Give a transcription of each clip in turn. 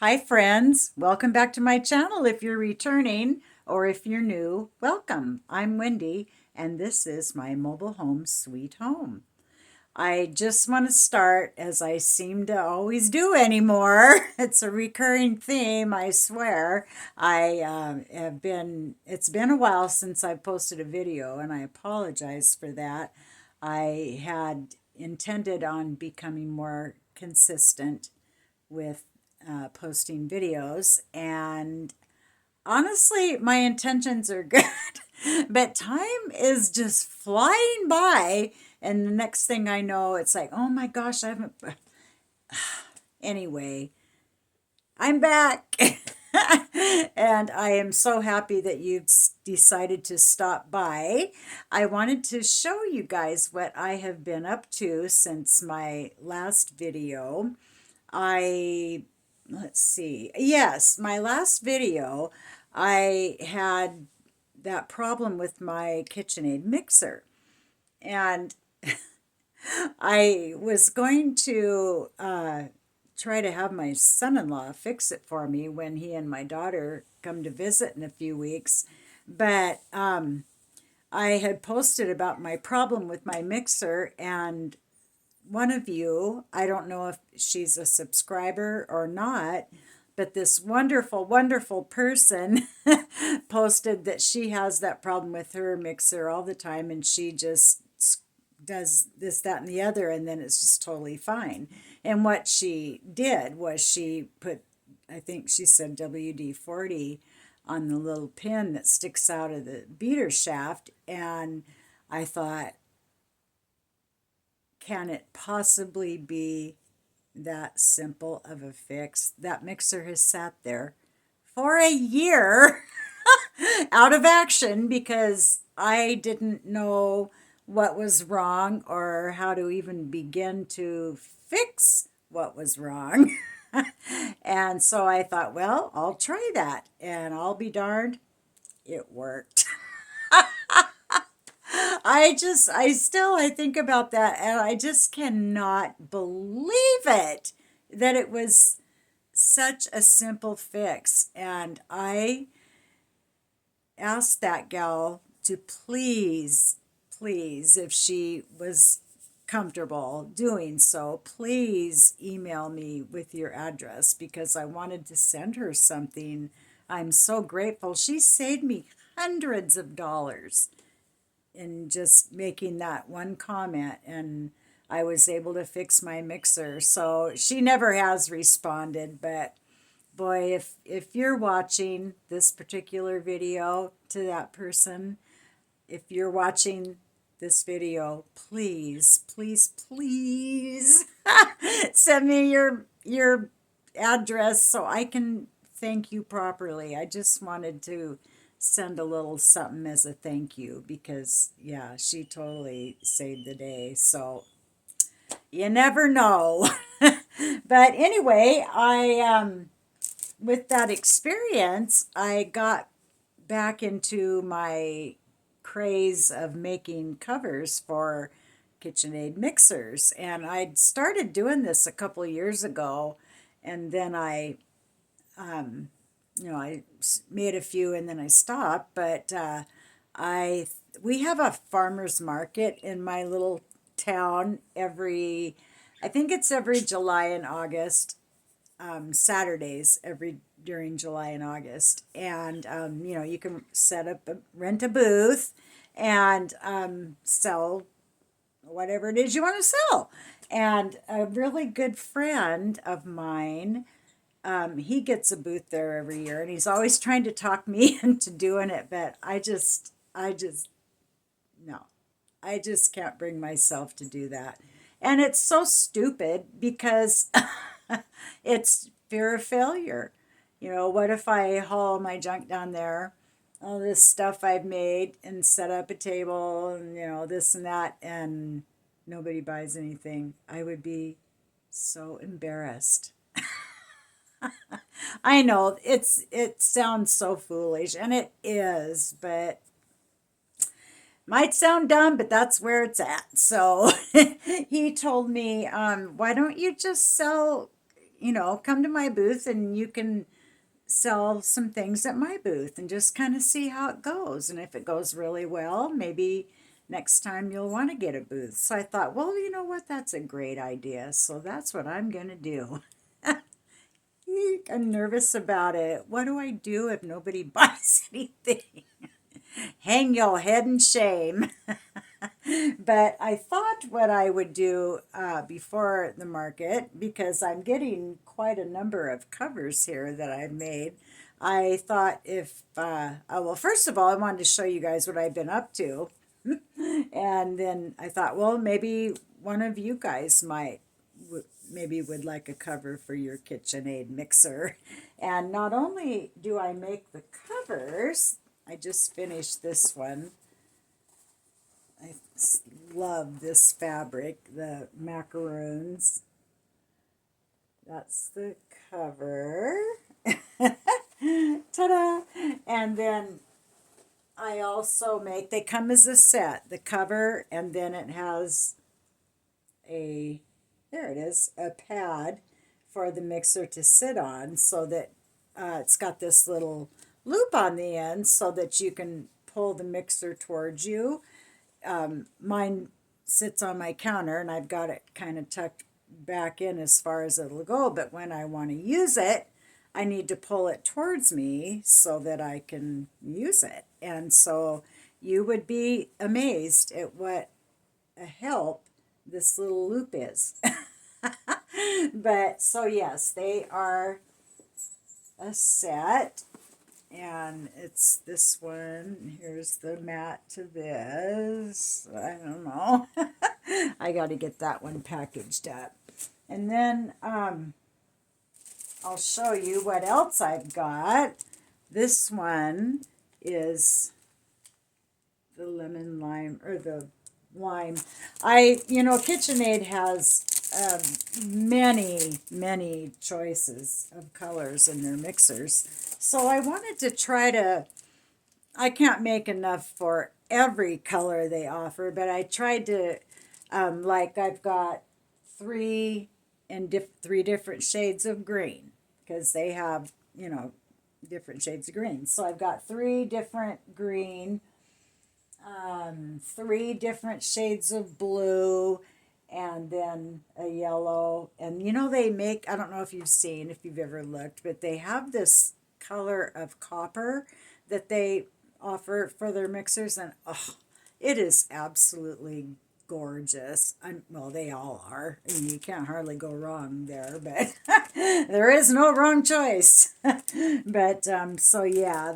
Hi, friends. Welcome back to my channel. If you're returning or if you're new, welcome. I'm Wendy, and this is my mobile home sweet home. I just want to start, as I seem to always do anymore. It's a recurring theme, I swear. It's been a while since I posted a video, and I apologize for that. I had intended on becoming more consistent with posting videos. And honestly, my intentions are good, but time is just flying by. And the next thing I know, it's like, oh my gosh, I haven't. Anyway, I'm back. And I am so happy that you've decided to stop by. I wanted to show you guys what I have been up to since my last video. I let's see. Yes, my last video, I had that problem with my KitchenAid mixer. And I was going to try to have my son-in-law fix it for me when he and my daughter come to visit in a few weeks. But I had posted about my problem with my mixer, and one of you, I don't know if she's a subscriber or not, but this wonderful, wonderful person posted that she has that problem with her mixer all the time, and she just does this, that, and the other, and then it's just totally fine. And what she did was she put, I think she said WD-40 on the little pin that sticks out of the beater shaft, and I thought, can it possibly be that simple of a fix? That mixer has sat there for a year out of action because I didn't know what was wrong or how to even begin to fix what was wrong. And so I thought, well, I'll try that, and I'll be darned, it worked. I think about that, and I just cannot believe it that it was such a simple fix. And I asked that gal to please, if she was comfortable doing so, please email me with your address because I wanted to send her something. I'm so grateful. She saved me hundreds of dollars in just making that one comment, and I was able to fix my mixer. So she never has responded, but boy, if you're watching this particular video, to that person, if you're watching this video, please, please, please send me your address so I can thank you properly. I just wanted to send a little something as a thank you because yeah, she totally saved the day. So you never know. But anyway, I with that experience, I got back into my craze of making covers for KitchenAid mixers. And I'd started doing this a couple of years ago, and then um, I made a few and then I stopped. But I we have a farmer's market in my little town I think it's every July and August, Saturdays every during July and August, and you can rent a booth and sell whatever it is you want to sell. And a really good friend of mine, he gets a booth there every year, and he's always trying to talk me into doing it, but no, I just can't bring myself to do that. And it's so stupid because it's fear of failure. What if I haul my junk down there, all this stuff I've made, and set up a table and, this and that, and nobody buys anything? I would be so embarrassed. I know it sounds so foolish, and it is, but might sound dumb, but that's where it's at. So he told me, why don't you just sell come to my booth and you can sell some things at my booth and just kind of see how it goes. And if it goes really well, maybe next time you'll want to get a booth. So I thought, well, you know what? That's a great idea. So that's what I'm going to do. I'm nervous about it. What do I do if nobody buys anything? Hang your head in shame. But I thought what I would do before the market, because I'm getting quite a number of covers here that I've made. I thought well, first of all, I wanted to show you guys what I've been up to. And then I thought, well, maybe one of you guys maybe would like a cover for your KitchenAid mixer. And not only do I make the covers, I just finished this one. I love this fabric, the macaroons. That's the cover. Ta-da! And then I also they come as a set, the cover, and then it has there it is, a pad for the mixer to sit on, so that it's got this little loop on the end so that you can pull the mixer towards you. Mine sits on my counter and I've got it kind of tucked back in as far as it'll go, but when I want to use it, I need to pull it towards me so that I can use it. And so you would be amazed at what a help this little loop is. But so yes, they are a set. And it's this one. Here's the mat to this. I don't know. I got to get that one packaged up. And then I'll show you what else I've got. This one is the lemon lime, or the lime. KitchenAid has many choices of colors in their mixers. So I wanted to I can't make enough for every color they offer, but I tried to, I've got three different shades of green, because they have, different shades of green. So I've got three different green, three different shades of blue, and then a yellow. And they make, I don't know if you've ever looked, but they have this color of copper that they offer for their mixers, and it is absolutely gorgeous. Well, they all are. I mean, you can't hardly go wrong there, but there is no wrong choice. But so yeah,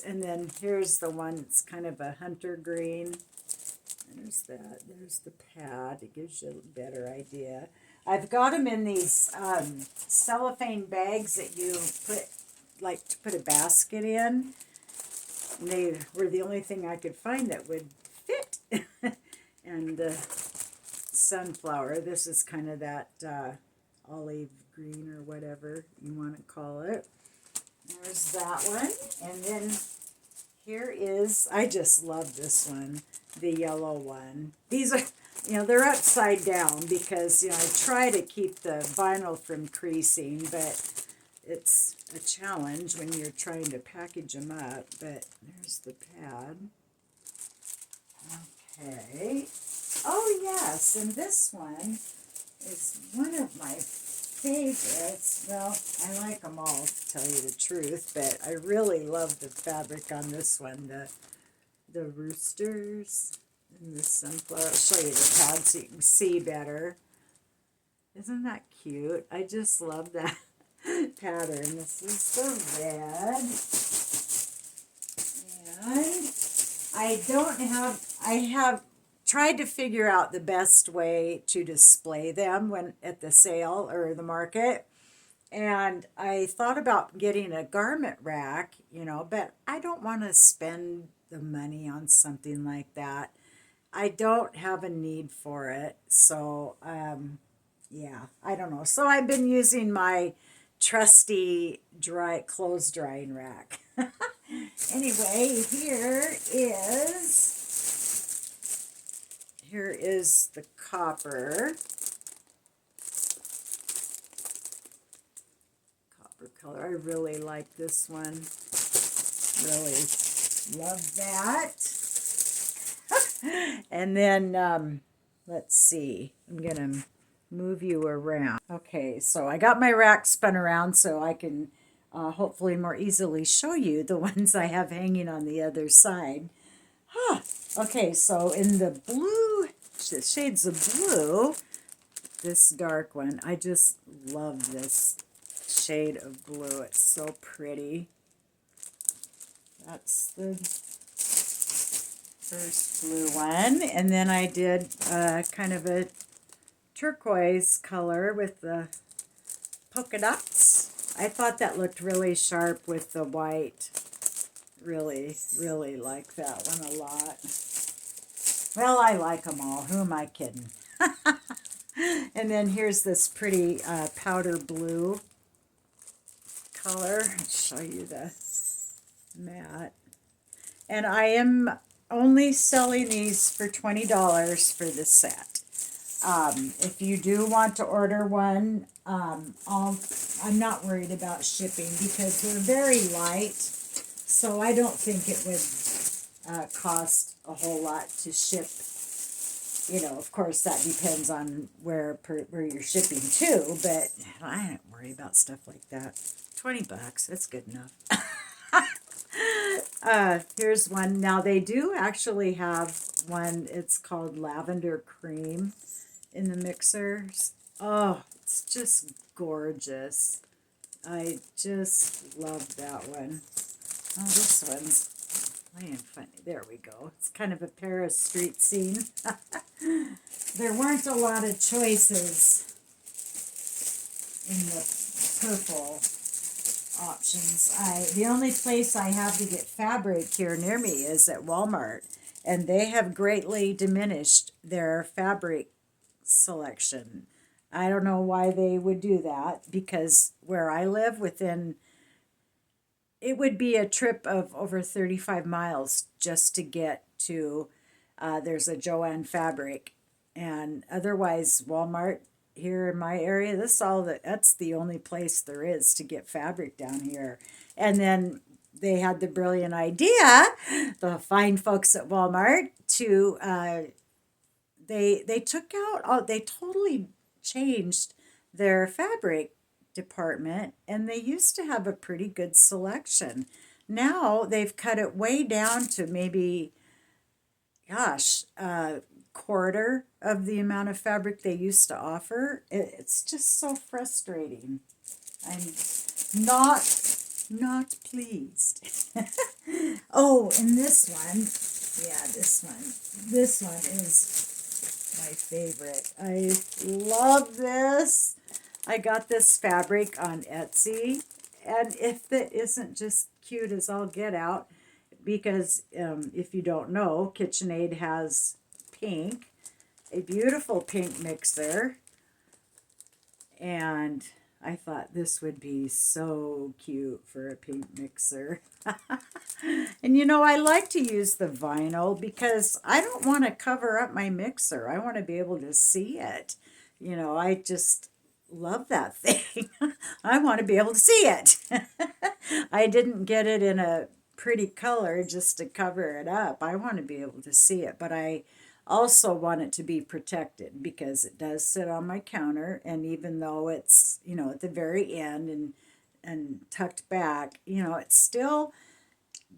and then here's the one that's kind of a hunter green. There's that. There's the pad. It gives you a better idea. I've got them in these cellophane bags that you put a basket in. And they were the only thing I could find that would fit. And the sunflower. This is kind of that olive green or whatever you want to call it. There's that one. And then here is, I just love this one, the yellow one. These are, they're upside down because, I try to keep the vinyl from creasing, but it's a challenge when you're trying to package them up. But there's the pad. Okay. Oh, yes, and this one is one of my favorites. Well, I like them all, to tell you the truth, but I really love the fabric on this one, the roosters and the sunflower. I'll show you the pad so you can see better. Isn't that cute? I just love that pattern. This is the red. And I have tried to figure out the best way to display them when at the sale or the market. And I thought about getting a garment rack, but I don't want to spend the money on something like that. I don't have a need for it. So, yeah, I don't know. So I've been using my trusty clothes drying rack. Anyway, here is the copper. color. I really like this one. Really love that. And then, let's see. I'm going to move you around. Okay, so I got my rack spun around so I can hopefully more easily show you the ones I have hanging on the other side. Huh. Okay, so in the blue, the shades of blue, this dark one, I just love this shade of blue. It's so pretty. That's the first blue one. And then I did kind of a turquoise color with the polka dots. I thought that looked really sharp with the white. Really, really like that one a lot. Well, I like them all. Who am I kidding? And then here's this pretty powder blue color. I'll show you the matte. And I am only selling these for $20 for the set. If you do want to order one, I'm not worried about shipping because they're very light. So I don't think it would cost a whole lot to ship. You know, of course, that depends on where you're shipping to, but I don't worry about stuff like that. $20, that's good enough. Here's one. Now, they do actually have one, it's called Lavender Cream in the mixers. Oh, it's just gorgeous. I just love that one. Oh, this one's playing funny. There we go. It's kind of a Paris street scene. There weren't a lot of choices in the purple options. The only place I have to get fabric here near me is at Walmart, and they have greatly diminished their fabric selection. I don't know why they would do that, because where I live, it would be a trip of over 35 miles just to get to, there's a Joann Fabric, and otherwise Walmart here in my area, that's the only place there is to get fabric down here. And then they had the brilliant idea, the fine folks at Walmart, to they took out, they totally changed their fabric department, and they used to have a pretty good selection. Now they've cut it way down to maybe, gosh, quarter of the amount of fabric they used to offer. It's just so frustrating. I'm not pleased. Oh, and this one, yeah, this one is my favorite. I love this. I got this fabric on Etsy, and if it isn't just cute as all get out, because if you don't know, KitchenAid has pink, a beautiful pink mixer, and I thought this would be so cute for a pink mixer. And you know, I like to use the vinyl because I don't want to cover up my mixer. I want to be able to see it. You know, I just love that thing. I want to be able to see it. I didn't get it in a pretty color just to cover it up. I want to be able to see it, but I also want it to be protected because it does sit on my counter, and even though it's, you know, at the very end and tucked back, you know, it still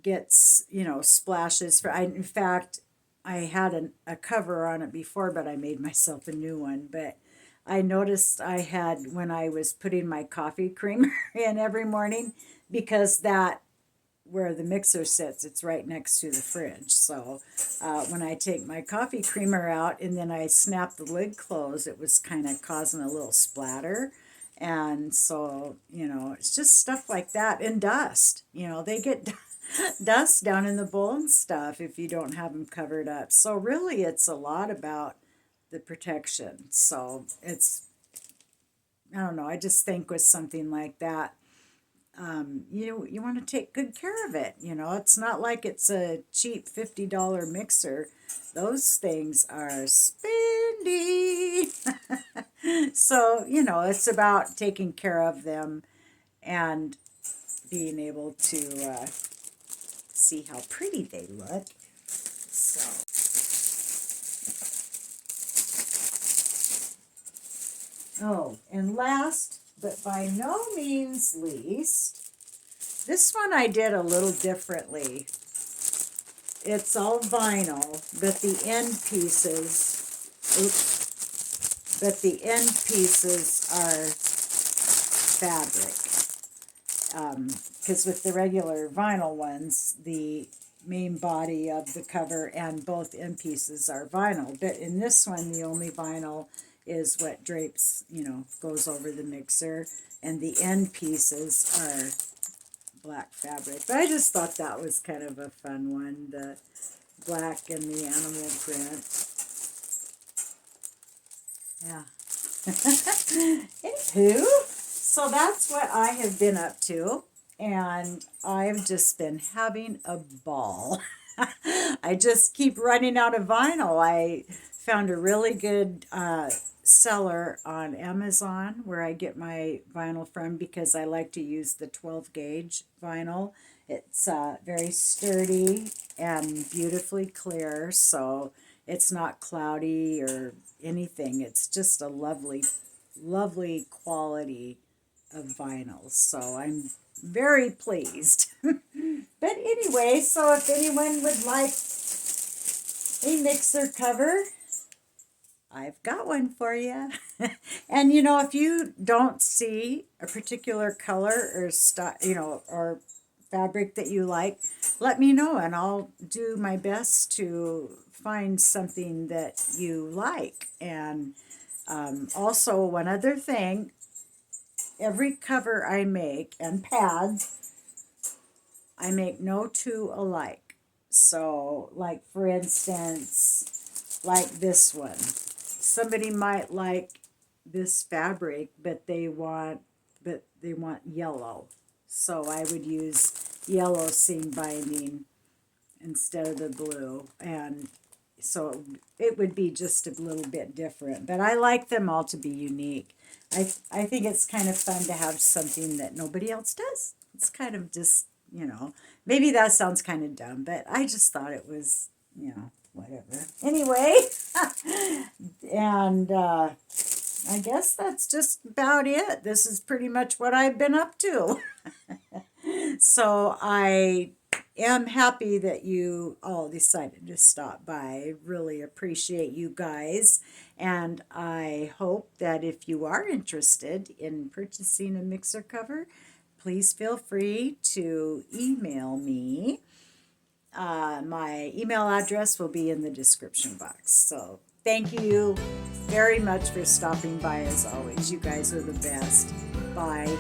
gets, you know, splashes. In fact, I had a cover on it before, but I made myself a new one. But I noticed I had, when I was putting my coffee creamer in every morning, because that, where the mixer sits, it's right next to the fridge. So when I take my coffee creamer out and then I snap the lid closed, it was kind of causing a little splatter. And so, you know, it's just stuff like that. And dust, you know, they get dust down in the bowl and stuff if you don't have them covered up. So really, it's a lot about the protection. So it's, I don't know, I just think with something like that, you want to take good care of it. You know, it's not like it's a cheap $50 mixer. Those things are spendy. So, you know, it's about taking care of them and being able to see how pretty they look. So, oh, and last but by no means least, this one I did a little differently. It's all vinyl, but the end pieces, but the end pieces are fabric. Because with the regular vinyl ones, the main body of the cover and both end pieces are vinyl. But in this one, the only vinyl is what drapes, goes over the mixer, and the end pieces are black fabric. But I just thought that was kind of a fun one, the black and the animal print. Yeah. Anywho, so that's what I have been up to, and I've just been having a ball. I just keep running out of vinyl. I found a really good seller on Amazon where I get my vinyl from, because I like to use the 12 gauge vinyl. It's very sturdy and beautifully clear, so it's not cloudy or anything. It's just a lovely, lovely quality of vinyl. So I'm very pleased. But anyway, so if anyone would like a mixer cover, I've got one for you. And if you don't see a particular color or or fabric that you like, let me know and I'll do my best to find something that you like. And also, one other thing, every cover I make and pads, I make no two alike. So, like for instance, like this one. Somebody might like this fabric, but they want yellow. So I would use yellow seam binding instead of the blue, and so it would be just a little bit different. But I like them all to be unique. I think it's kind of fun to have something that nobody else does. It's kind of just, maybe that sounds kind of dumb, but I just thought it was, whatever. Anyway, and I guess that's just about it. This is pretty much what I've been up to. So I am happy that you all decided to stop by. I really appreciate you guys. And I hope that if you are interested in purchasing a mixer cover, please feel free to email me. My email address will be in the description box. So thank you very much for stopping by as always. You guys are the best. Bye.